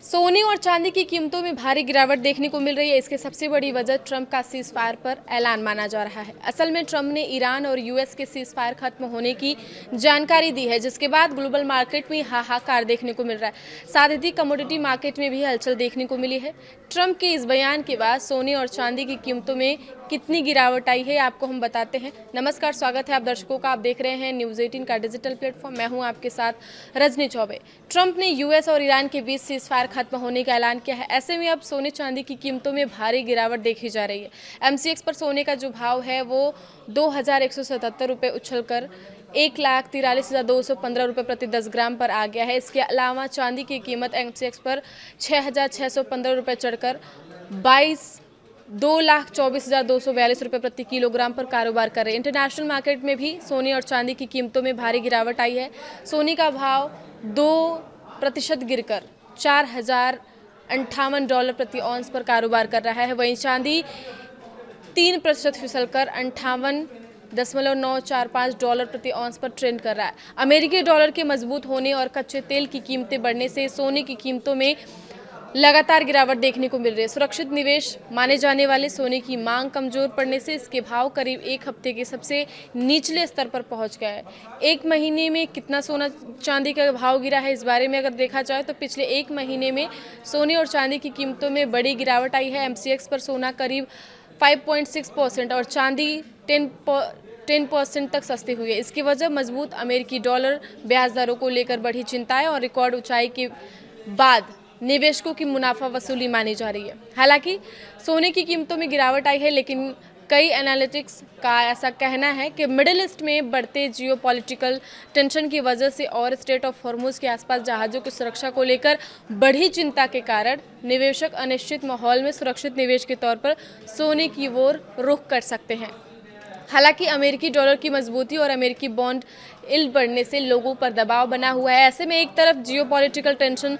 सोने और चांदी की कीमतों में भारी गिरावट देखने को मिल रही है। इसकी सबसे बड़ी वजह ट्रंप का सीज फायर पर ऐलान माना जा रहा है। असल में ट्रंप ने ईरान और यूएस के सीज फायर खत्म होने की जानकारी दी है, जिसके बाद ग्लोबल मार्केट में हाहाकार देखने को मिल रहा है। साथ ही कमोडिटी मार्केट में भी हलचल देखने को मिली है। ट्रंप के इस बयान के बाद सोने और चांदी की कीमतों में कितनी गिरावट आई है, आपको हम बताते हैं। नमस्कार, स्वागत है आप दर्शकों का। आप देख रहे हैं न्यूज़ 18 का डिजिटल प्लेटफॉर्म। मैं हूं आपके साथ रजनी चौबे। ट्रंप ने यूएस और ईरान के बीच सीज फायर खत्म होने का ऐलान किया है। ऐसे में अब सोने चांदी की कीमतों में भारी गिरावट देखी जा रही है। एमसीएक्स पर सोने का जो भाव है वो 2177 रुपये उछलकर 1,43,215 रुपये प्रति 10 ग्राम पर आ गया है। इसके अलावा चांदी की कीमत एमसीएक्स पर 6,615 रुपये चढ़कर 2,24,242 रुपये प्रति किलोग्राम पर कारोबार कर रहे हैं। इंटरनेशनल मार्केट में भी सोने और चांदी की कीमतों में भारी गिरावट आई है। सोने का भाव 2% गिरकर $4,058 प्रति औंस पर कारोबार कर रहा है। वहीं चांदी 3% फिसलकर $58.945 प्रति औंस पर ट्रेंड कर रहा है। अमेरिकी डॉलर के मजबूत होने और कच्चे तेल की कीमतें बढ़ने से सोने की कीमतों में लगातार गिरावट देखने को मिल रही है। सुरक्षित निवेश माने जाने वाले सोने की मांग कमजोर पड़ने से इसके भाव करीब एक हफ्ते के सबसे निचले स्तर पर पहुंच गया है। एक महीने में कितना सोना चांदी का भाव गिरा है, इस बारे में अगर देखा जाए तो पिछले एक महीने में सोने और चांदी की कीमतों में बड़ी गिरावट आई है। एमसीएक्स पर सोना करीब 5.6% और चांदी 10% तक सस्ती हुई है। इसकी वजह मजबूत अमेरिकी डॉलर, ब्याज दरों को लेकर बढ़ी चिंताएं और रिकॉर्ड ऊंचाई के बाद निवेशकों की मुनाफा वसूली मानी जा रही है। हालांकि सोने की कीमतों में गिरावट आई है, लेकिन कई एनालिटिक्स का ऐसा कहना है कि मिडिल ईस्ट में बढ़ते जियोपॉलिटिकल टेंशन की वजह से और स्ट्रेट ऑफ हॉर्मुज के आसपास जहाज़ों की सुरक्षा को लेकर बढ़ी चिंता के कारण निवेशक अनिश्चित माहौल में सुरक्षित निवेश के तौर पर सोने की ओर रुख कर सकते हैं। हालांकि अमेरिकी डॉलर की मजबूती और अमेरिकी बॉन्ड यील्ड बढ़ने से लोगों पर दबाव बना हुआ है। ऐसे में एक तरफ जियोपॉलिटिकल टेंशन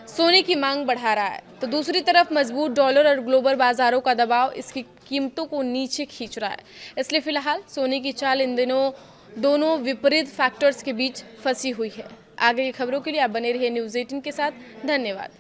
सोने की मांग बढ़ा रहा है, तो दूसरी तरफ मजबूत डॉलर और ग्लोबल बाजारों का दबाव इसकी कीमतों को नीचे खींच रहा है। इसलिए फिलहाल सोने की चाल इन दिनों दोनों विपरीत फैक्टर्स के बीच फंसी हुई है। आगे की खबरों के लिए आप बने रहिए न्यूज़ 18 के साथ। धन्यवाद।